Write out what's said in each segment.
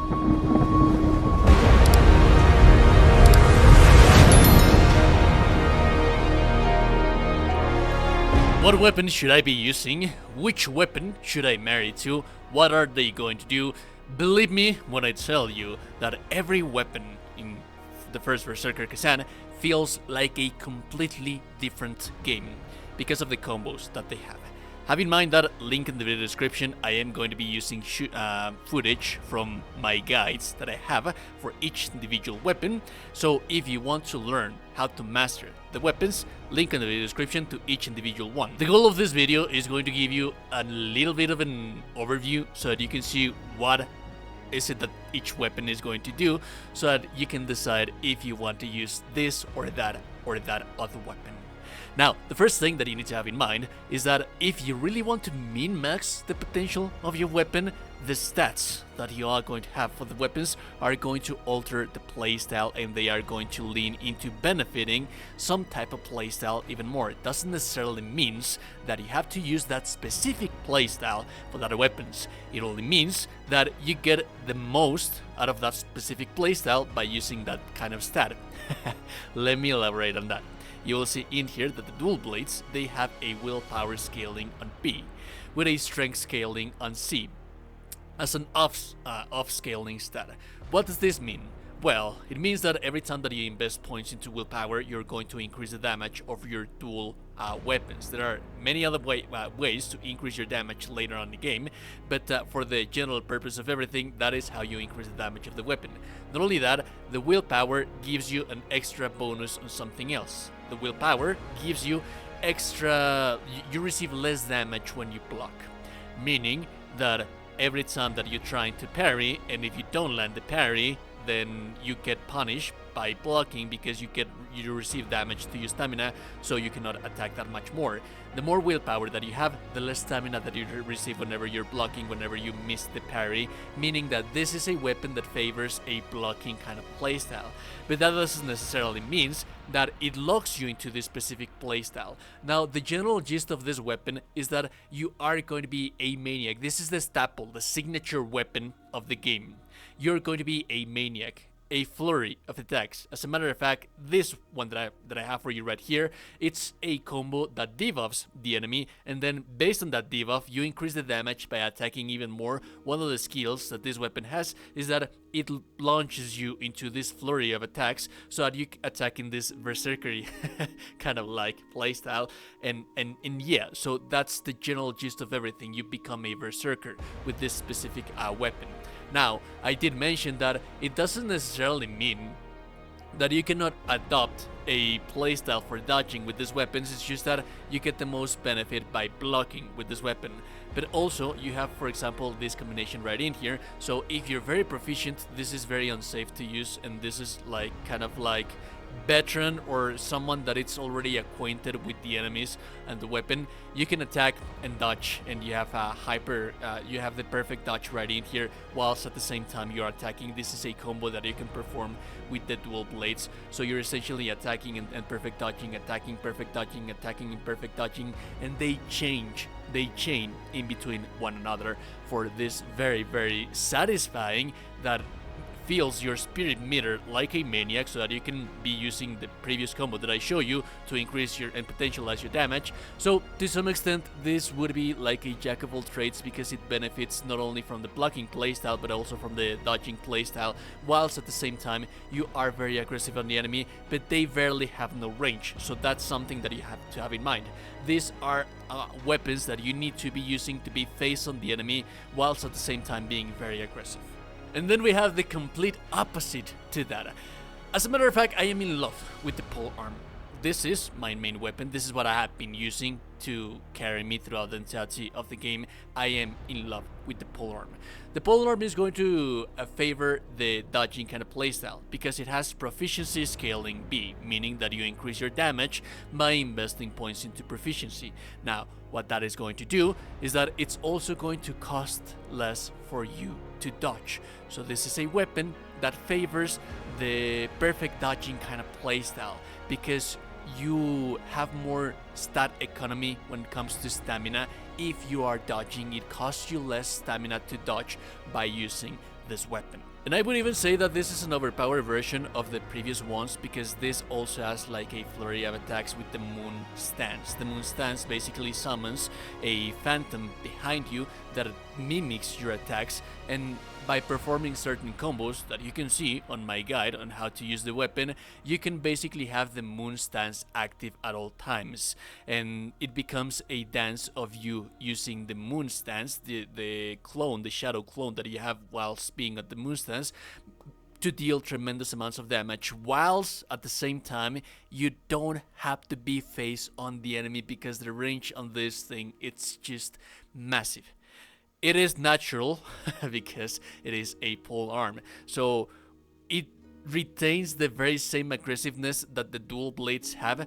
What weapon should I be using? Which weapon should I marry to? What are they going to do? Believe me when I tell you that every weapon in the first Berserker Khazan feels like a completely different game because of the combos that they have. Have in mind that link in the video description, I am going to be using footage from my guides that I have for each individual weapon. So if you want to learn how to master the weapons, link in the video description to each individual one. The goal of this video is going to give you a little bit of an overview so that you can see what is it that each weapon is going to do, so that you can decide if you want to use this or that other weapon. Now, the first thing that you need to have in mind is that if you really want to min-max the potential of your weapon, the stats that you are going to have for the weapons are going to alter the playstyle, and they are going to lean into benefiting some type of playstyle even more. It doesn't necessarily mean that you have to use that specific playstyle for the other weapons. It only means that you get the most out of that specific playstyle by using that kind of stat. Let me elaborate on that. You will see in here that the dual blades, they have a willpower scaling on B, with a strength scaling on C, as an off-scaling stat. What does this mean? Well, it means that every time that you invest points into willpower, you're going to increase the damage of your dual weapons. There are many other ways to increase your damage later on in the game, but for the general purpose of everything, that is how you increase the damage of the weapon. Not only that, the willpower gives you an extra bonus on something else. The willpower gives you extra, you receive less damage when you block, meaning that every time that you're trying to parry, and if you don't land the parry, then you get punished by blocking because you receive damage to your stamina, so you cannot attack that much more. The more willpower that you have, the less stamina that you receive whenever you're blocking, whenever you miss the parry, meaning that this is a weapon that favors a blocking kind of playstyle. But that doesn't necessarily mean that it locks you into this specific playstyle. Now, the general gist of this weapon is that you are going to be a maniac. This is the staple, the signature weapon of the game. You're going to be a maniac, a flurry of attacks. As a matter of fact, this one that I have for you right here, it's a combo that debuffs the enemy, and then based on that debuff, you increase the damage by attacking even more. One of the skills that this weapon has is that it launches you into this flurry of attacks, so that you attack in this berserker kind of like playstyle, and yeah, so that's the general gist of everything. You become a berserker with this specific weapon. Now, I did mention that it doesn't necessarily mean that you cannot adopt a playstyle for dodging with these weapons. It's just that you get the most benefit by blocking with this weapon. But also, you have, for example, this combination right in here. So if you're very proficient, this is very unsafe to use, and this is like kind of like veteran or someone that it's already acquainted with the enemies and the weapon. You can attack and dodge, and you have a you have the perfect dodge right in here, whilst at the same time you're attacking. This is a combo that you can perform with the dual blades. So you're essentially attacking and perfect dodging, attacking, perfect dodging, attacking and perfect dodging, and they chain in between one another for this very, very satisfying that feels your spirit meter like a maniac, so that you can be using the previous combo that I show you to increase your and potentialize your damage. So to some extent, this would be like a jack of all trades, because it benefits not only from the blocking playstyle but also from the dodging playstyle, whilst at the same time you are very aggressive on the enemy, but they rarely have no range. So that's something that you have to have in mind. These are weapons that you need to be using to be face on the enemy, whilst at the same time being very aggressive. And then we have the complete opposite to that. As a matter of fact, I am in love with the Polearm. This is my main weapon. This is what I have been using to carry me throughout the entirety of the game. I am in love with the Polearm. The Polearm is going to favor the dodging kind of playstyle, because it has proficiency scaling B, meaning that you increase your damage by investing points into proficiency. Now, what that is going to do is that it's also going to cost less for you to dodge. So this is a weapon that favors the perfect dodging kind of playstyle, because you have more stat economy when it comes to stamina. If you are dodging, it costs you less stamina to dodge by using this weapon. And I would even say that this is an overpowered version of the previous ones, because this also has like a flurry of attacks with the Moon Stance. The Moon Stance basically summons a phantom behind you that mimics your attacks, and by performing certain combos that you can see on my guide on how to use the weapon, you can basically have the Moon Stance active at all times, and it becomes a dance of you using the Moon Stance, the clone, the shadow clone that you have whilst being at the Moon Stance, to deal tremendous amounts of damage, whilst at the same time you don't have to be face on the enemy, because the range on this thing, it's just massive. It is natural because it is a polearm, so it retains the very same aggressiveness that the dual blades have,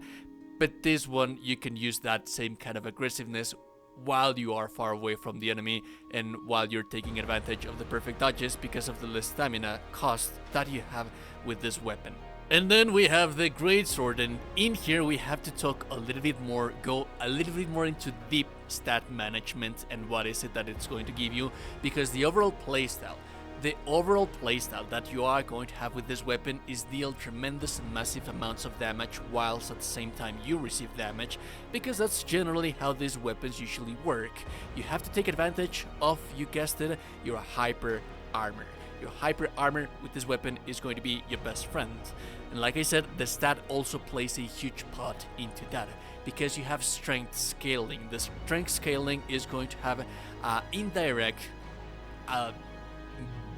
but this one you can use that same kind of aggressiveness while you are far away from the enemy and while you're taking advantage of the perfect dodges because of the less stamina cost that you have with this weapon. And then we have the Greatsword, and in here we have to talk a little bit more, go a little bit more into deep stat management and what is it that it's going to give you, because the overall playstyle that you are going to have with this weapon is deal tremendous and massive amounts of damage whilst at the same time you receive damage, because that's generally how these weapons usually work. You have to take advantage of, you guessed it, your hyper armor. Your hyper armor with this weapon is going to be your best friend. And like I said, the stat also plays a huge part into that, because you have strength scaling. The strength scaling is going to have indirect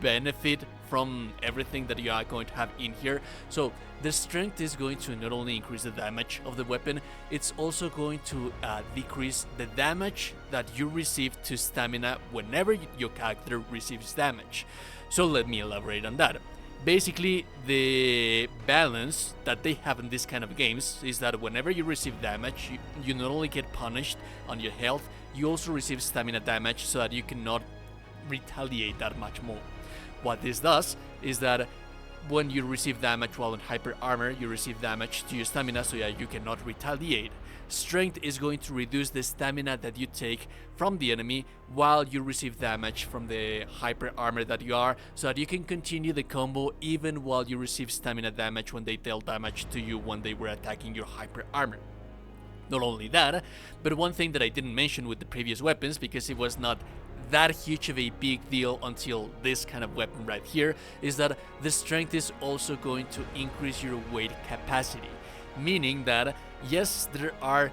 benefit from everything that you are going to have in here. So the strength is going to not only increase the damage of the weapon, it's also going to decrease the damage that you receive to stamina whenever your character receives damage. So let me elaborate on that. Basically, the balance that they have in this kind of games is that whenever you receive damage, you not only get punished on your health, you also receive stamina damage so that you cannot retaliate that much more. What this does is that when you receive damage while in hyper armor, you receive damage to your stamina so that you cannot retaliate. Strength is going to reduce the stamina that you take from the enemy while you receive damage from the hyper armor that you are, so that you can continue the combo even while you receive stamina damage when they deal damage to you when they were attacking your hyper armor. Not only that, but one thing that I didn't mention with the previous weapons, because it was not that huge of a big deal until this kind of weapon right here, is that the strength is also going to increase your weight capacity. Meaning that, yes, there are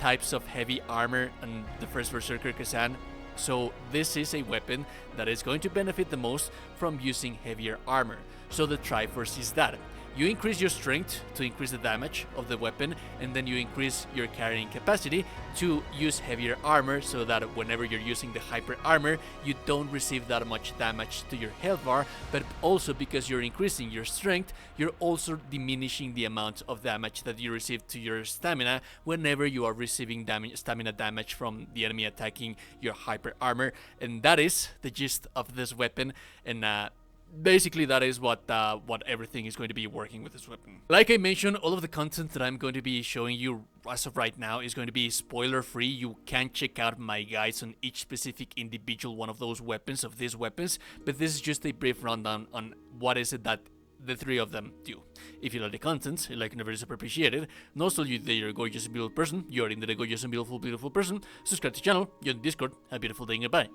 types of heavy armor in the first Berserker Khazan, so this is a weapon that is going to benefit the most from using heavier armor. So the Triforce is that. You increase your strength to increase the damage of the weapon, and then you increase your carrying capacity to use heavier armor, so that whenever you're using the hyper armor, you don't receive that much damage to your health bar, but also because you're increasing your strength, you're also diminishing the amount of damage that you receive to your stamina whenever you are receiving stamina damage from the enemy attacking your hyper armor. And that is the gist of this weapon, and basically that is what everything is going to be working with this weapon. Like I mentioned, all of the content that I'm going to be showing you as of right now is going to be spoiler free. You can check out my guides on each specific individual one of those weapons, of these weapons, but this is just a brief rundown on what is it that the three of them do. If you like the content, you like it, never super appreciated. And also you that you're a gorgeous and beautiful person, you're in the gorgeous and beautiful person, subscribe to the channel, you're in Discord, have a beautiful day and goodbye.